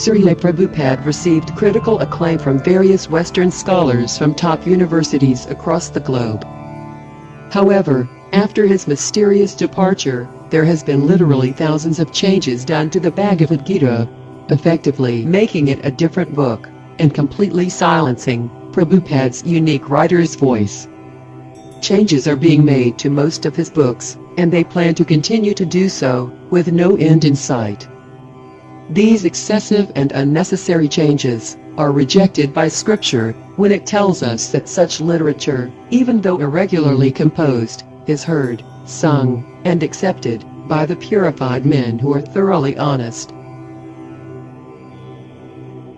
Srila Prabhupada received critical acclaim from various Western scholars from top universities across the globe. However, after his mysterious departure, there has been literally thousands of changes done to the Bhagavad Gita, effectively making it a different book, and completely silencing Prabhupada's unique writer's voice. Changes are being made to most of his books, and they plan to continue to do so, with no end in sight. These excessive and unnecessary changes are rejected by Scripture when it tells us that such literature, even though irregularly composed, is heard, sung, and accepted by the purified men who are thoroughly honest.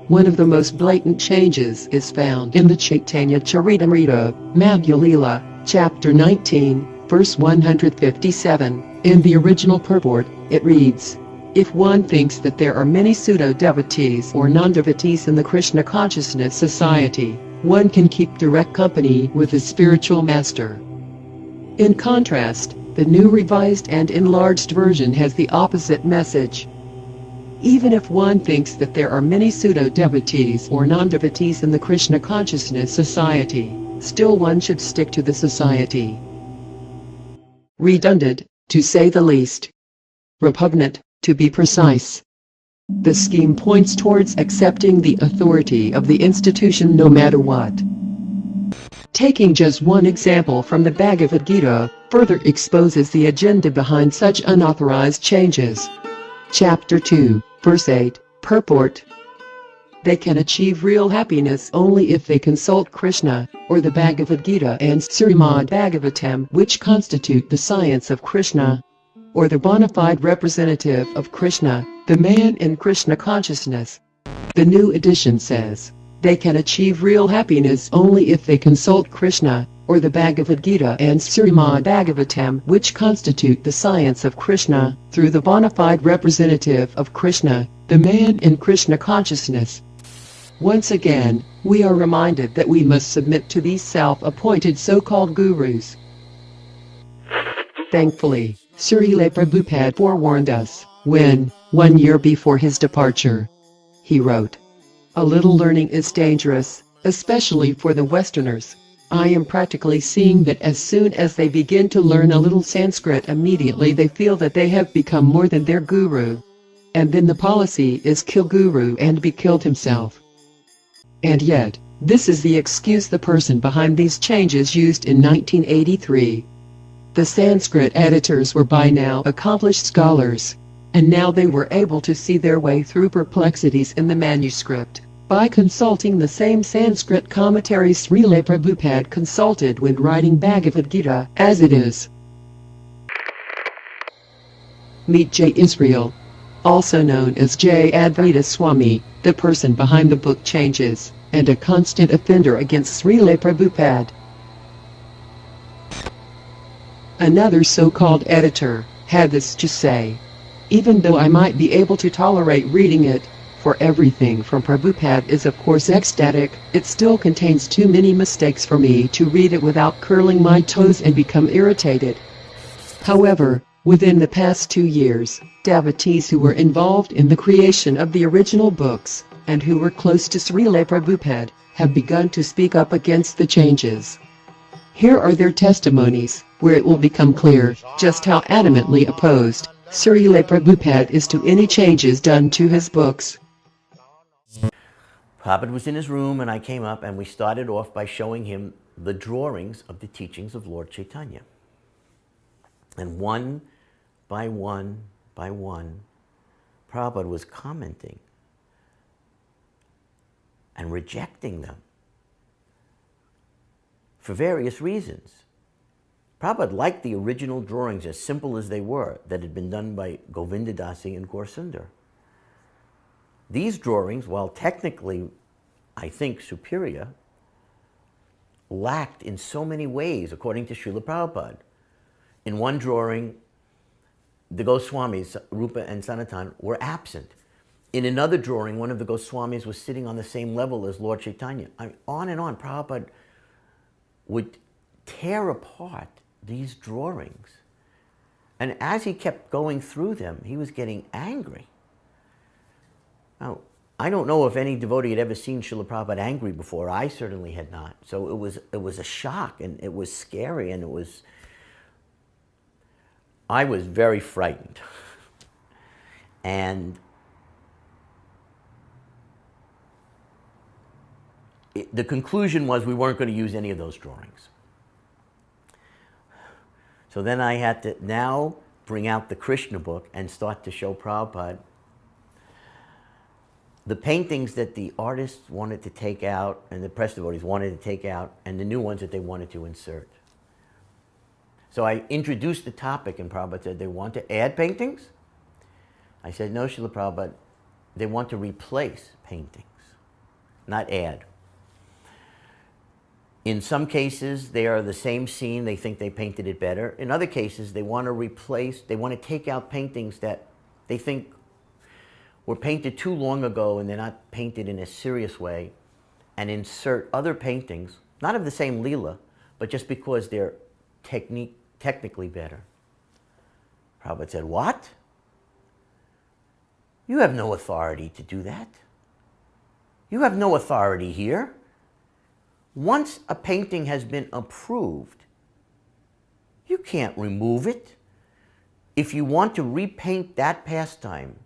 One of the most blatant changes is found in the Chaitanya Charitamrita, Madhya Lila, chapter 19, verse 157. In the original purport, it reads, "If one thinks that there are many pseudo-devotees or non-devotees in the Krishna Consciousness Society, one can keep direct company with his spiritual master." In contrast, the new revised and enlarged version has the opposite message. Even if one thinks that there are many pseudo-devotees or non-devotees in the Krishna Consciousness Society, still one should stick to the society. Redundant, to say the least. Repugnant, to be precise. The scheme points towards accepting the authority of the institution no matter what. Taking just one example from the Bhagavad Gita further exposes the agenda behind such unauthorized changes. Chapter 2, verse 8, purport. They can achieve real happiness only if they consult Krishna, or the Bhagavad Gita and Srimad Bhagavatam, which constitute the science of Krishna, or the bona fide representative of Krishna, the man in Krishna consciousness. The new edition says, they can achieve real happiness only if they consult Krishna, or the Bhagavad Gita and Srimad Bhagavatam, which constitute the science of Krishna, through the bona fide representative of Krishna, the man in Krishna consciousness. Once again, we are reminded that we must submit to these self-appointed so-called gurus. Thankfully, Srila Prabhupada forewarned us, when, 1 year before his departure, he wrote, "A little learning is dangerous, especially for the Westerners. I am practically seeing that as soon as they begin to learn a little Sanskrit, immediately they feel that they have become more than their guru. And then the policy is kill guru and be killed himself." And yet, this is the excuse the person behind these changes used in 1983. The Sanskrit editors were by now accomplished scholars, and now they were able to see their way through perplexities in the manuscript by consulting the same Sanskrit commentaries Srila Prabhupada consulted when writing Bhagavad Gita as it is. Meet J. Israel, also known as J. Advaita Swami, the person behind the book changes, and a constant offender against Srila Prabhupada. Another so-called editor had this to say, "Even though I might be able to tolerate reading it, for everything from Prabhupada is of course ecstatic, it still contains too many mistakes for me to read it without curling my toes and become irritated." However, within the past 2 years, devotees who were involved in the creation of the original books, and who were close to Srila Prabhupada, have begun to speak up against the changes. Here are their testimonies, where it will become clear just how adamantly opposed Srila Prabhupada is to any changes done to his books. Prabhupada was in his room and I came up and we started off by showing him the drawings of the teachings of Lord Chaitanya. And one by one, Prabhupada was commenting and rejecting them for various reasons. Prabhupada liked the original drawings, as simple as they were, that had been done by Govinda Dasi and Gaurasundar. These drawings, while technically, I think, superior, lacked in so many ways, according to Srila Prabhupada. In one drawing, the Goswamis, Rupa and Sanatan, were absent. In another drawing, one of the Goswamis was sitting on the same level as Lord Chaitanya. I mean, on and on, Prabhupada would tear apart these drawings. And as he kept going through them, he was getting angry. Now, I don't know if any devotee had ever seen Srila Prabhupada angry before. I certainly had not. So it was a shock, and it was scary, and I was very frightened. And the conclusion was we weren't going to use any of those drawings. So then I had to now bring out the Krishna book and start to show Prabhupada the paintings that the artists wanted to take out and the press devotees wanted to take out, and the new ones that they wanted to insert. So I introduced the topic, and Prabhupada said, they want to add paintings? I said, no, Srila Prabhupada, they want to replace paintings, not add. In some cases, they are the same scene, they think they painted it better. In other cases, they want to replace, they want to take out paintings that they think were painted too long ago and they're not painted in a serious way, and insert other paintings, not of the same Leela, but just because they're technically better. Prabhupada said, what? You have no authority to do that. You have no authority here. Once a painting has been approved, you can't remove it. If you want to repaint that pastime,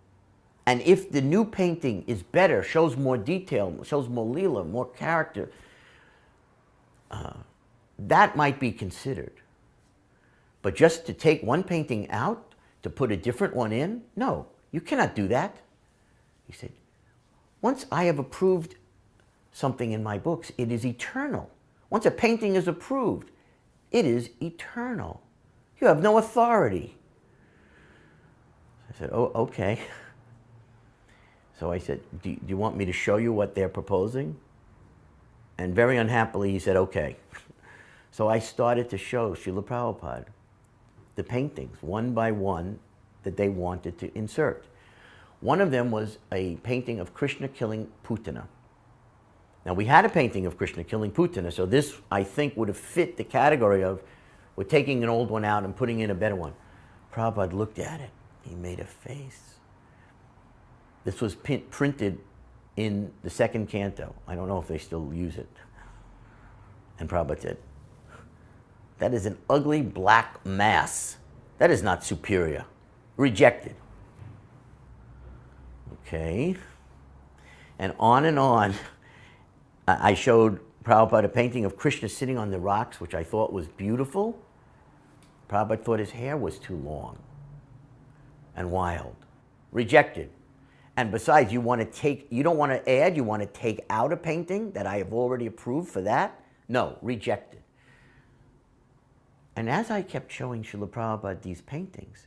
and if the new painting is better, shows more detail, shows more Leela, more character, that might be considered. But just to take one painting out, to put a different one in, no, you cannot do that. He said, once I have approved something in my books, it is eternal. Once a painting is approved, it is eternal. You have no authority. I said, oh, okay. So I said, do you want me to show you what they're proposing? And very unhappily, he said, okay. So I started to show Srila Prabhupada the paintings, one by one, that they wanted to insert. One of them was a painting of Krishna killing Putana. Now, we had a painting of Krishna killing Putana, so this, I think, would have fit the category of we're taking an old one out and putting in a better one. Prabhupada looked at it. He made a face. This was printed in the second canto. I don't know if they still use it. And Prabhupada said, that is an ugly black mass. That is not superior. Rejected. Okay. And on, I showed Prabhupada a painting of Krishna sitting on the rocks, which I thought was beautiful. Prabhupada thought his hair was too long and wild. Rejected. And besides, you don't want to add, you want to take out a painting that I have already approved for that? No, rejected. And as I kept showing Srila Prabhupada these paintings,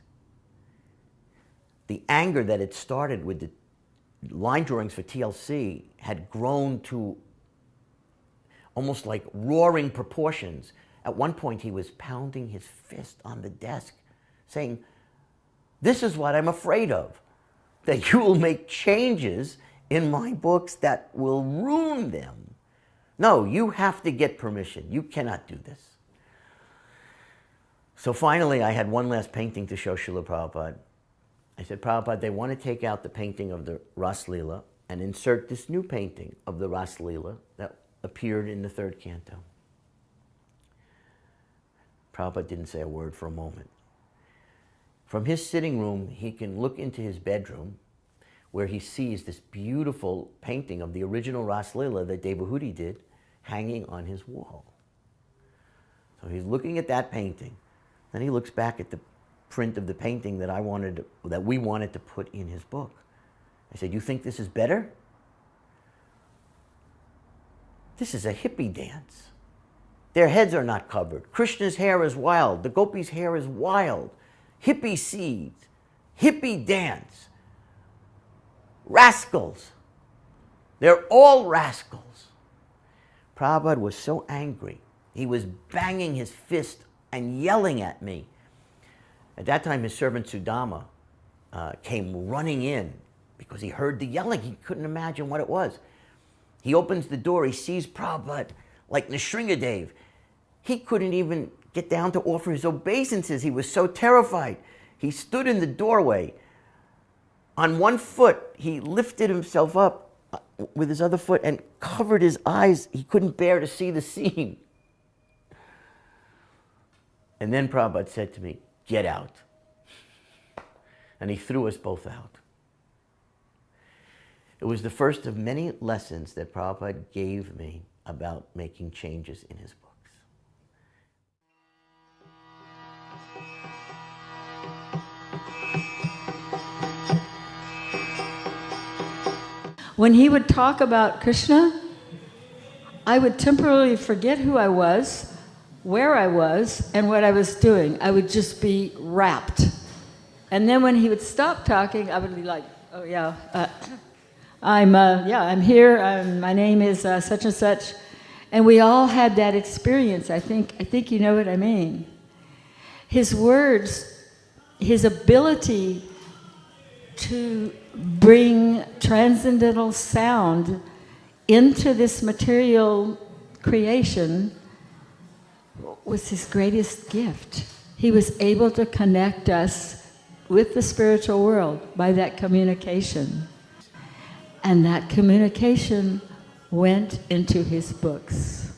the anger that had started with the line drawings for TLC had grown to almost like roaring proportions. At one point, he was pounding his fist on the desk, saying, this is what I'm afraid of, that you will make changes in my books that will ruin them. No, you have to get permission. You cannot do this. So finally, I had one last painting to show Srila Prabhupada. I said, Prabhupada, they want to take out the painting of the Ras Leela and insert this new painting of the Ras Leela that appeared in the third canto. Prabhupada didn't say a word for a moment. From his sitting room, he can look into his bedroom where he sees this beautiful painting of the original Ras Leela that Devahuti did hanging on his wall. So he's looking at that painting. Then he looks back at the print of the painting that we wanted to put in his book. I said, you think this is better? This is a hippie dance. Their heads are not covered. Krishna's hair is wild. The gopis' hair is wild. Hippie seeds. Hippie dance. Rascals. They're all rascals. Prabhupada was so angry. He was banging his fist and yelling at me. At that time, his servant Sudama came running in because he heard the yelling. He couldn't imagine what it was. He opens the door. He sees Prabhupada like Nrsingadev. He couldn't even get down to offer his obeisances. He was so terrified. He stood in the doorway. On one foot, he lifted himself up with his other foot and covered his eyes. He couldn't bear to see the scene. And then Prabhupada said to me, "Get out." And he threw us both out. It was the first of many lessons that Prabhupada gave me about making changes in his books. When he would talk about Krishna, I would temporarily forget who I was, where I was, and what I was doing. I would just be rapt. And then when he would stop talking, I would be like, "Oh yeah, I'm here. My name is such and such," and we all had that experience. I think you know what I mean. His words, his ability to bring transcendental sound into this material creation was his greatest gift. He was able to connect us with the spiritual world by that communication. And that communication went into his books.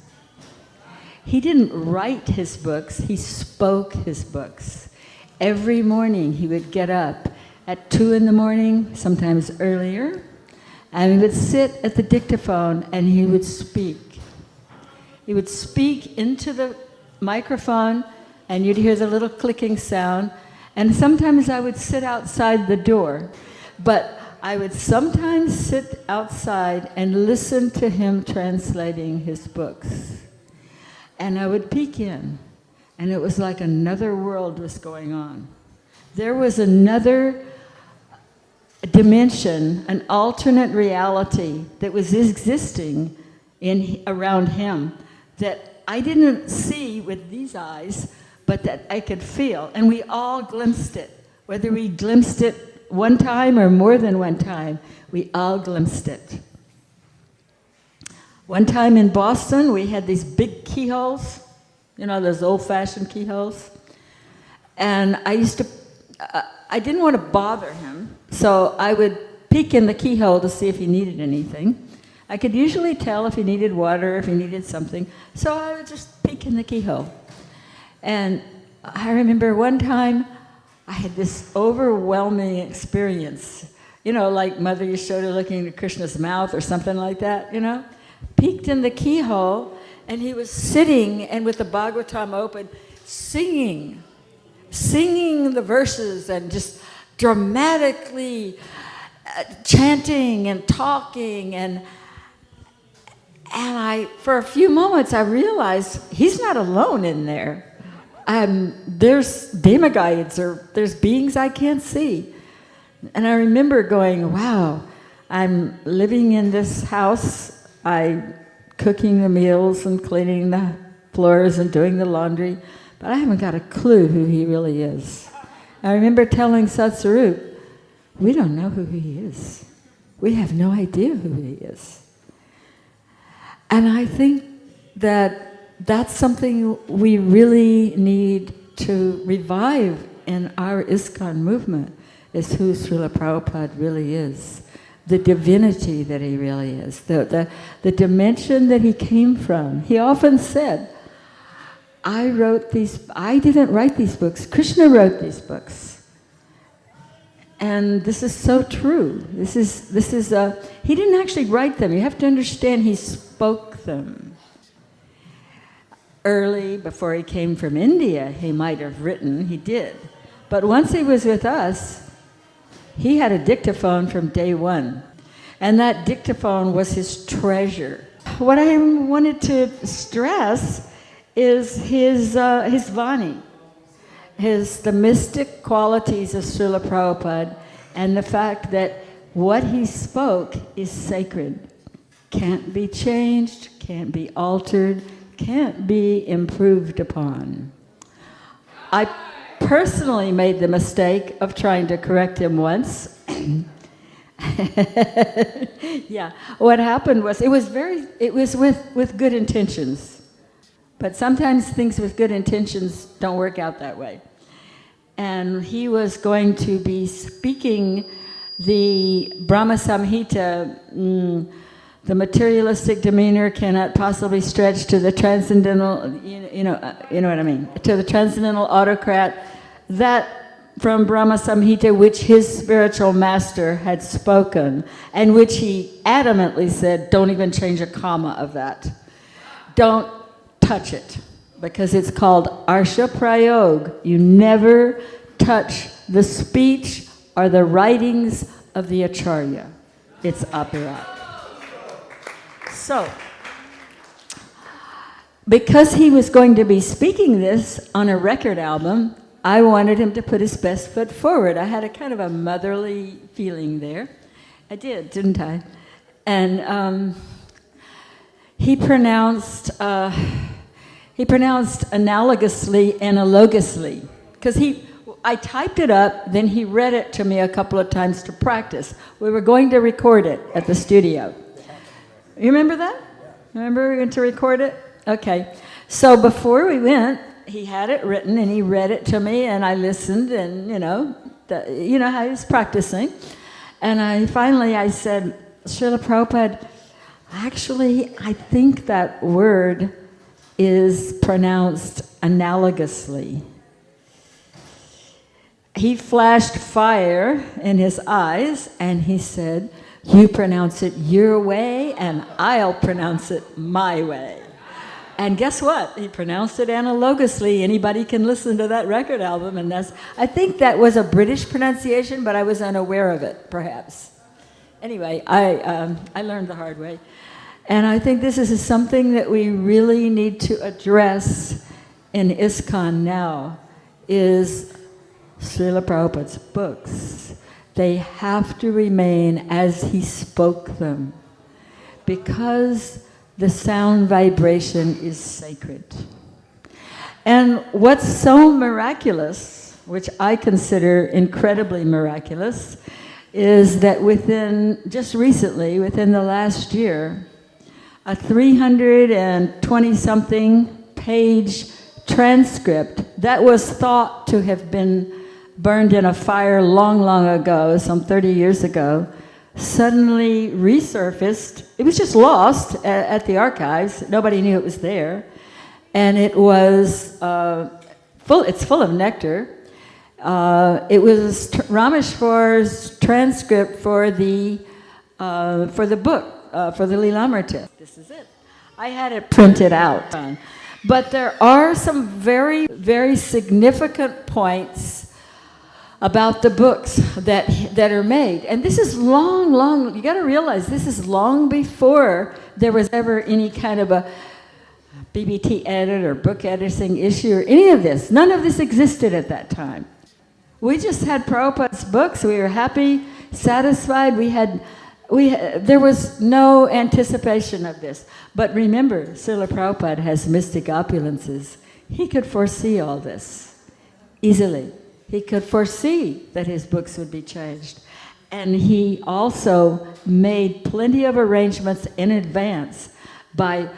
He didn't write his books, he spoke his books. Every morning he would get up at 2 in the morning, sometimes earlier, and he would sit at the dictaphone and he would speak. He would speak into the microphone and you'd hear the little clicking sound, and sometimes I would sit outside the door, but I would sometimes sit outside and listen to him translating his books. And I would peek in, and it was like another world was going on. There was another dimension, an alternate reality that was existing around him that I didn't see with these eyes, but that I could feel. And we all glimpsed it. Whether we glimpsed it one time or more than one time, we all glimpsed it. One time in Boston, we had these big keyholes, you know, those old-fashioned keyholes. And I didn't want to bother him, so I would peek in the keyhole to see if he needed anything. I could usually tell if he needed water, if he needed something, so I would just peek in the keyhole. And I remember one time, I had this overwhelming experience, you know, like Mother Yashoda looking at Krishna's mouth or something like that, you know? Peeked in the keyhole, and he was sitting, and with the Bhagavatam open, singing the verses, and just dramatically chanting and talking, and for a few moments, I realized he's not alone in there. There's demigods, or there's beings I can't see. And I remember going, wow, I'm living in this house, I'm cooking the meals and cleaning the floors and doing the laundry, but I haven't got a clue who he really is. I remember telling Satsarup, we don't know who he is. We have no idea who he is. And I think that that's something we really need to revive in our ISKCON movement, is who Srila Prabhupada really is, the divinity that he really is, the dimension that he came from. He often said, I didn't write these books, Krishna wrote these books. And this is so true. He didn't actually write them. You have to understand he spoke them. Early, before he came from India, he might have written, he did. But once he was with us, he had a dictaphone from day one. And that dictaphone was his treasure. What I wanted to stress is his Vani, the mystic qualities of Srila Prabhupada, and the fact that what he spoke is sacred. Can't be changed, can't be altered, can't be improved upon. I personally made the mistake of trying to correct him once. Yeah, what happened was, it was with good intentions. But sometimes things with good intentions don't work out that way. And he was going to be speaking the Brahma Samhita The materialistic demeanor cannot possibly stretch to the transcendental, you know what I mean, to the transcendental autocrat, that from Brahma Samhita, which his spiritual master had spoken, and which he adamantly said, don't even change a comma of that. Don't touch it, because it's called Arsha Prayog. You never touch the speech or the writings of the Acharya. It's Apirat. So, because he was going to be speaking this on a record album, I wanted him to put his best foot forward. I had a kind of a motherly feeling there. I did, didn't I? And he pronounced analogously and analogously, because I typed it up, then he read it to me a couple of times to practice. We were going to record it at the studio. You remember that? Remember we went to record it? Okay. So before we went, he had it written and he read it to me, and I listened, and you know how he was practicing. And I said, Srila Prabhupada, actually, I think that word is pronounced analogously. He flashed fire in his eyes, and he said, you pronounce it your way, and I'll pronounce it my way. And guess what? He pronounced it analogously. Anybody can listen to that record album, and I think that was a British pronunciation, but I was unaware of it, perhaps. Anyway, I learned the hard way. And I think this is something that we really need to address in ISKCON now, is Srila Prabhupada's books. They have to remain as he spoke them, because the sound vibration is sacred. And what's so miraculous, which I consider incredibly miraculous, is that just recently, within the last year, a 320-something page transcript that was thought to have been burned in a fire long, long ago, some 30 years ago, suddenly resurfaced. It was just lost at the archives. Nobody knew it was there. And it was it's full of nectar. It was Rameshwar's transcript for the book, for the Lilamrita. This is it. I had it printed out. But there are some very, very significant points about the books that are made. And this is long, you got to realize this is long before there was ever any kind of a BBT edit or book editing issue or any of this. None of this existed at that time. We just had Prabhupada's books. We were happy, satisfied. There was no anticipation of this. But remember, Srila Prabhupada has mystic opulences. He could foresee all this easily. He could foresee that his books would be changed. And he also made plenty of arrangements in advance by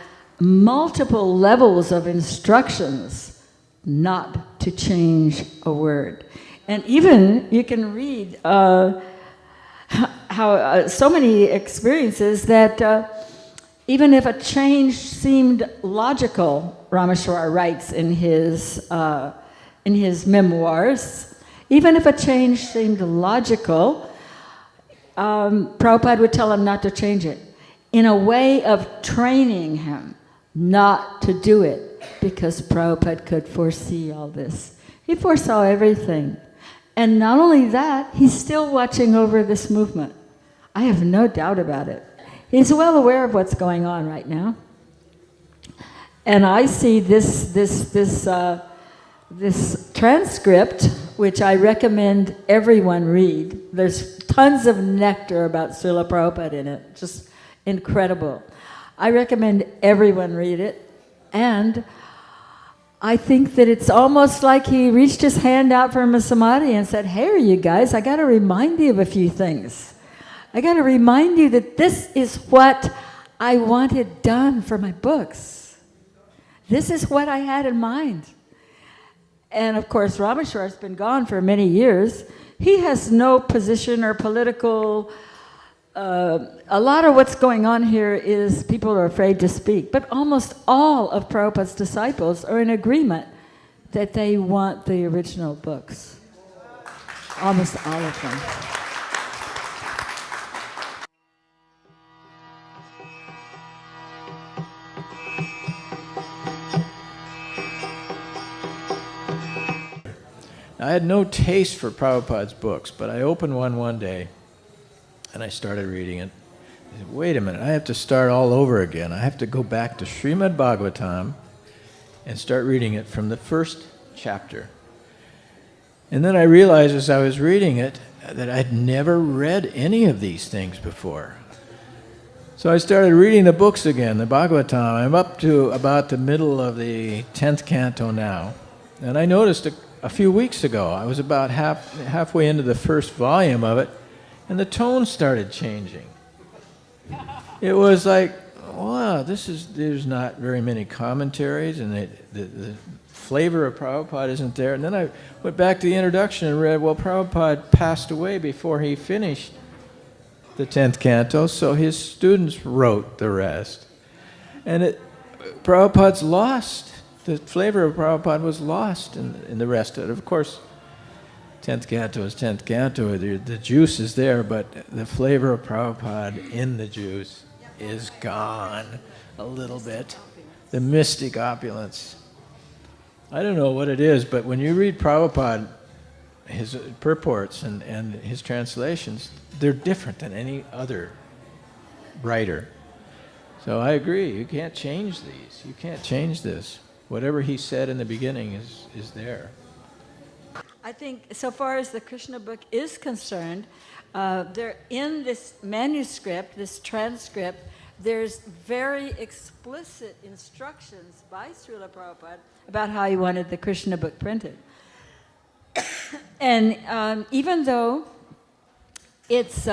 multiple levels of instructions not to change a word. And even you can read how so many experiences that even if a change seemed logical, Rameshwar writes in his memoirs, even if a change seemed logical, Prabhupada would tell him not to change it, in a way of training him not to do it, because Prabhupada could foresee all this. He foresaw everything. And not only that, he's still watching over this movement. I have no doubt about it. He's well aware of what's going on right now. And I see this transcript, which I recommend everyone read. There's tons of nectar about Srila Prabhupada in it, just incredible. I recommend everyone read it, and I think that it's almost like he reached his hand out from a samadhi and said, hey, you guys, I got to remind you of a few things. I got to remind you that this is what I wanted done for my books. This is what I had in mind. And of course, Rameshwar's been gone for many years. He has no position or political a lot of what's going on here is people are afraid to speak, but almost all of Prabhupada's disciples are in agreement that they want the original books. Almost all of them. I had no taste for Prabhupada's books, but I opened one day, and I started reading it. I said, wait a minute, I have to start all over again. I have to go back to Srimad Bhagavatam and start reading it from the first chapter. And then I realized as I was reading it that I'd never read any of these things before. So I started reading the books again, the Bhagavatam. I'm up to about the middle of the 10th canto now. And I noticed a few weeks ago, I was about halfway into the first volume of it, and the tone started changing. It was like, wow, there's not very many commentaries, and the flavor of Prabhupada isn't there. And then I went back to the introduction and read, well, Prabhupada passed away before he finished the 10th canto, so his students wrote the rest. And Prabhupada's lost. The flavor of Prabhupada was lost in the rest of it. Of course, 10th canto is 10th canto. The juice is there, but the flavor of Prabhupada in the juice is gone a little bit. The mystic opulence. I don't know what it is, but when you read Prabhupada, his purports and his translations, they're different than any other writer. So I agree, you can't change these. You can't change this. Whatever he said in the beginning is there. I think so far as the Krishna book is concerned, there in this manuscript, this transcript, there's very explicit instructions by Srila Prabhupada about how he wanted the Krishna book printed. And even though it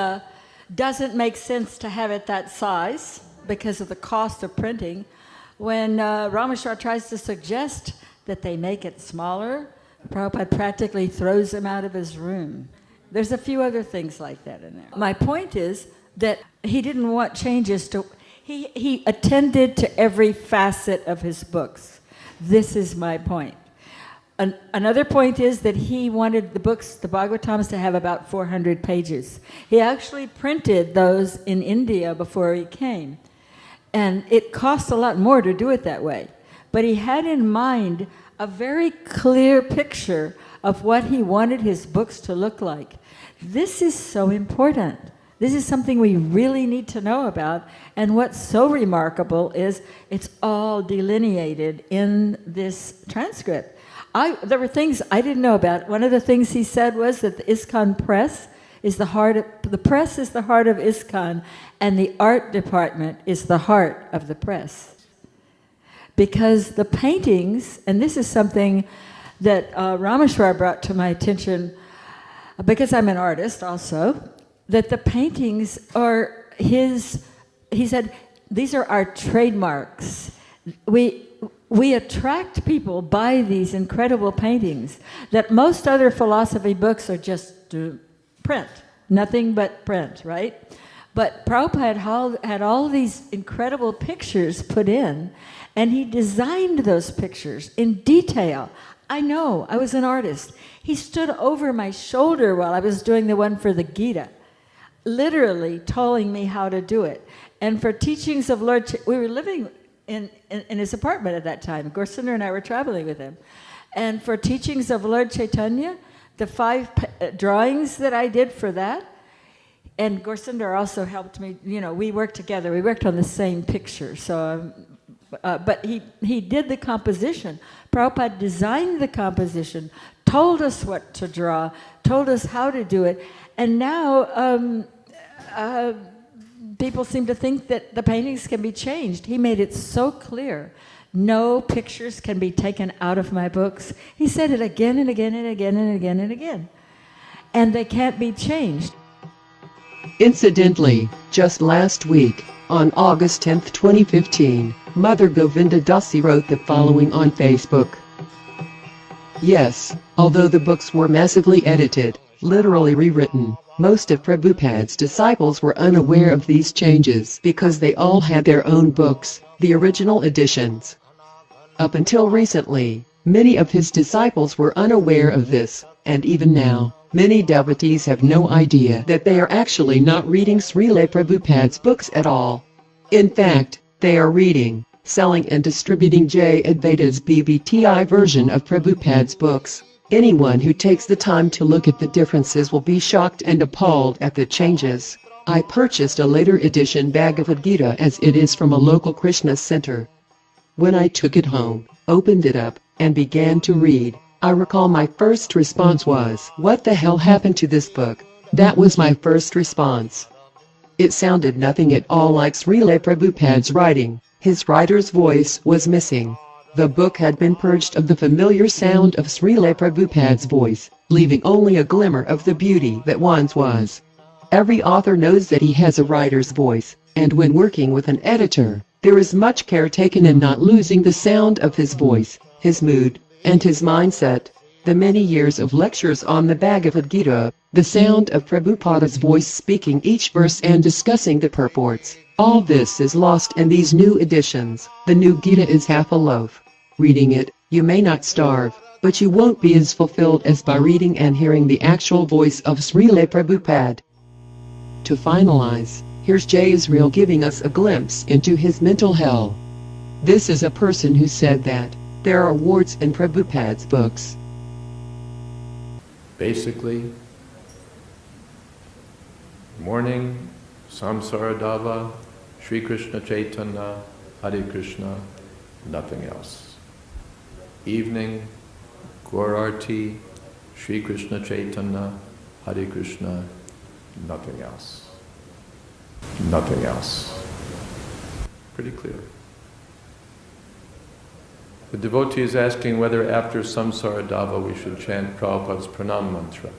doesn't make sense to have it that size because of the cost of printing, when Rameshwar tries to suggest that they make it smaller, Prabhupada practically throws him out of his room. There's a few other things like that in there. My point is that he didn't want changes to... He attended to every facet of his books. This is my point. Another point is that he wanted the books, the Bhagavatams, to have about 400 pages. He actually printed those in India before he came. And it cost a lot more to do it that way. But he had in mind a very clear picture of what he wanted his books to look like. This is so important. This is something we really need to know about. And what's so remarkable is it's all delineated in this transcript. There were things I didn't know about. One of the things he said was that the ISKCON press is the heart of, the press is the heart of ISKCON, and the art department is the heart of the press. Because the paintings, and this is something that Rameshwar brought to my attention, because I'm an artist also, that the paintings are his, he said, these are our trademarks. We attract people by these incredible paintings that most other philosophy books are just print, nothing but print, right? But Prabhupada had all these incredible pictures put in, and he designed those pictures in detail. I know, I was an artist. He stood over my shoulder while I was doing the one for the Gita, literally telling me how to do it. And for teachings of Lord, we were living in his apartment at that time. Gorsunder and I were traveling with him. And for teachings of Lord Chaitanya, the 5 drawings that I did for that, and Gorsunder also helped me, you know, we worked together. We worked on the same picture. So, but he did the composition. Prabhupada designed the composition, told us what to draw, told us how to do it. And now people seem to think that the paintings can be changed. He made it so clear. No pictures can be taken out of my books. He said it again and again and again and again and again. And they can't be changed. Incidentally, just last week, on August 10, 2015, Mother Govinda Dasi wrote the following on Facebook. Yes, although the books were massively edited, literally rewritten, Most of Prabhupada's disciples were unaware of these changes because they all had their own books, the original editions. Up until recently, many of his disciples were unaware of this, and even now, many devotees have no idea that they are actually not reading Srila Prabhupada's books at all. In fact, they are reading, selling and distributing J. Advaita's BBTI version of Prabhupada's books. Anyone who takes the time to look at the differences will be shocked and appalled at the changes. I purchased a later edition Bhagavad Gita as it is from a local Krishna center. When I took it home, opened it up, and began to read, I recall my first response was, "What the hell happened to this book?" That was my first response. It sounded nothing at all like Srila Prabhupada's writing. His writer's voice was missing. The book had been purged of the familiar sound of Srila Prabhupada's voice, leaving only a glimmer of the beauty that once was. Every author knows that he has a writer's voice, and when working with an editor, there is much care taken in not losing the sound of his voice, his mood, and his mindset. The many years of lectures on the Bhagavad Gita, the sound of Prabhupada's voice speaking each verse and discussing the purports, all this is lost in these new editions. The new Gita is half a loaf. Reading it, you may not starve, but you won't be as fulfilled as by reading and hearing the actual voice of Srila Prabhupada. To finalize, here's J. Israel giving us a glimpse into his mental hell. This is a person who said that there are warts in Prabhupada's books. Basically, morning, Samsaradava, Sri Krishna Chaitanya, Hare Krishna, nothing else. Evening, Gaurarti, Sri Krishna Chaitanya, Hare Krishna, nothing else. Nothing else. Pretty clear. The devotee is asking whether after Samsaradava we should chant Prabhupada's Pranam mantra.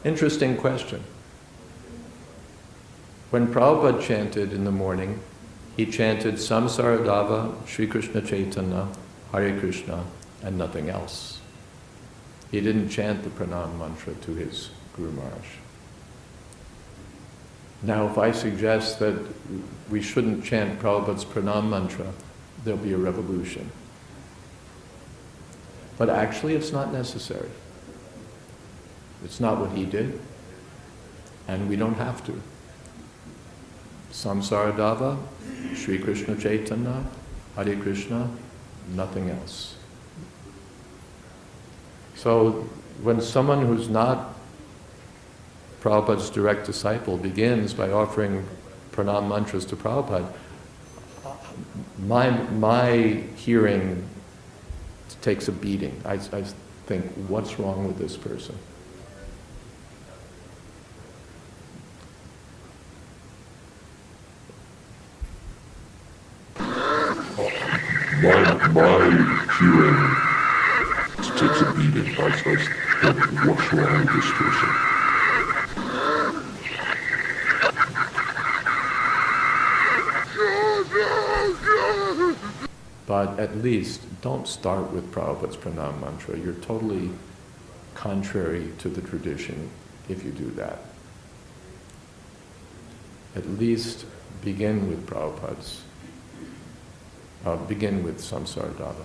Interesting question. When Prabhupada chanted in the morning, he chanted Samsaradava, Sri Krishna Chaitanya, Hare Krishna, and nothing else. He didn't chant the Pranam mantra to his Guru Maharaj. Now, if I suggest that we shouldn't chant Prabhupada's Pranam mantra, there'll be a revolution. But actually, it's not necessary. It's not what he did, and we don't have to. Samsaradava, Sri Krishna Chaitanya, Hare Krishna, nothing else. So when someone who's not Prabhupada's direct disciple begins by offering pranam mantras to Prabhupada, my hearing takes a beating. I think, what's wrong with this person? My hearing takes a beating. I think, what's wrong with this person? But at least don't start with Prabhupada's pranam mantra. You're totally contrary to the tradition if you do that. At least begin with Prabhupada's. Begin with Samsaradava.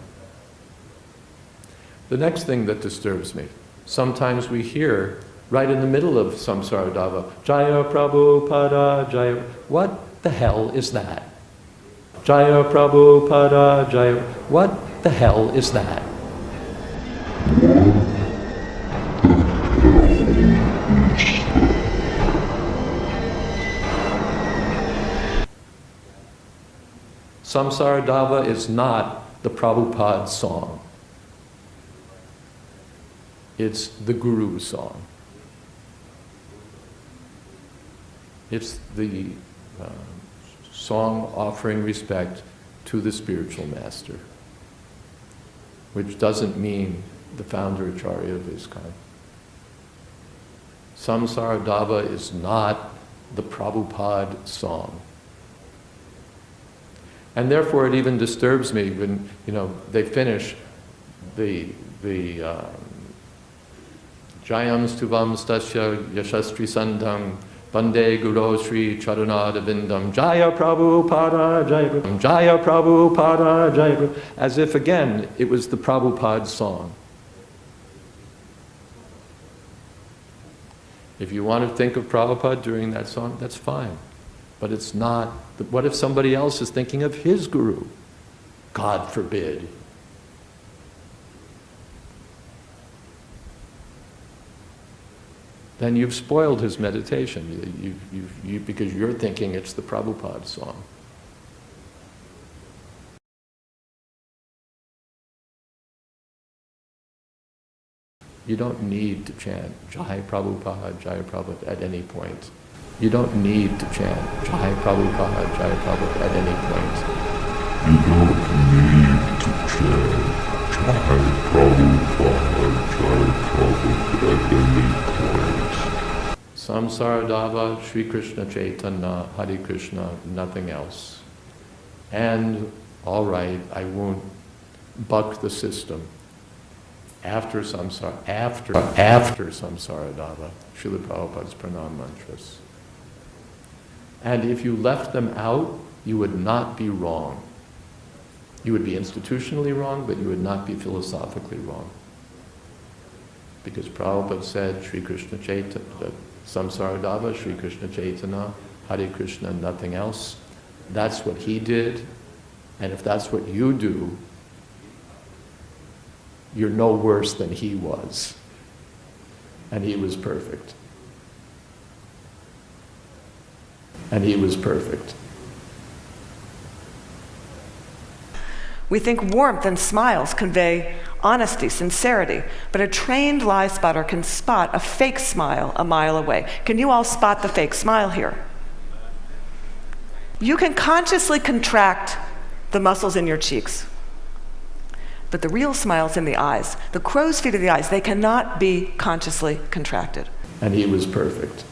The next thing that disturbs me, sometimes we hear right in the middle of Samsaradava, Jaya Prabhupada, Jaya. What the hell is that? Jaya Prabhupada, Jaya. What the hell is that? Samsaradava is not the Prabhupada song. It's the Guru's song. It's the song offering respect to the spiritual master, which doesn't mean the founder Acharya of ISKCON. Samsaradava is not the Prabhupada song. And therefore it even disturbs me when, they finish the Jayam stuvam stasya yashastri sandam Bande Guru Sri Charanada Vindam Jaya Prabhupada Jaya Prabhupada Jaya Prabhupada Jaya Prabhupada, as if again it was the Prabhupada song. If you want to think of Prabhupada during that song, that's fine. But it's not. What if somebody else is thinking of his guru? God forbid. Then you've spoiled his meditation because you're thinking it's the Prabhupada song. You don't need to chant Jai Prabhupada at any point. You don't need to chant Jai Prabhupada at any point. You don't need to chant Jai Prabhupada at any point. Samsaradava, Sri Krishna Chaitanya, Hare Krishna, nothing else. And, all right, I won't buck the system. After Samsaradava, Srila Prabhupada's pranam mantras. And if you left them out, you would not be wrong. You would be institutionally wrong, but you would not be philosophically wrong. Because Prabhupada said, Sri Krishna Chaitanya, Samsaradava, Sri Krishna Chaitanya, Hare Krishna, nothing else. That's what he did. And if that's what you do, you're no worse than he was. And he was perfect. And he was perfect. We think warmth and smiles convey honesty, sincerity, but a trained lie spotter can spot a fake smile a mile away. Can you all spot the fake smile here? You can consciously contract the muscles in your cheeks, but the real smile's in the eyes. The crow's feet of the eyes, they cannot be consciously contracted. And he was perfect.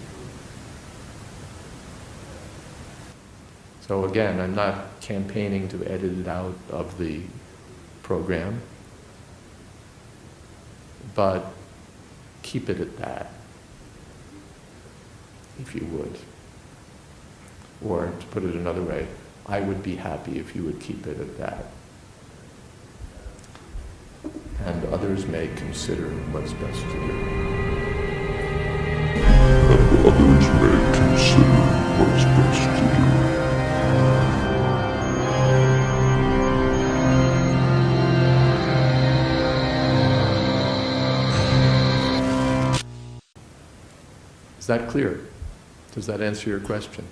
So again, I'm not campaigning to edit it out of the program, but keep it at that, if you would. Or to put it another way, I would be happy if you would keep it at that. And others may consider what's best to do. And others may consider what's best to do. Is that clear? Does that answer your question?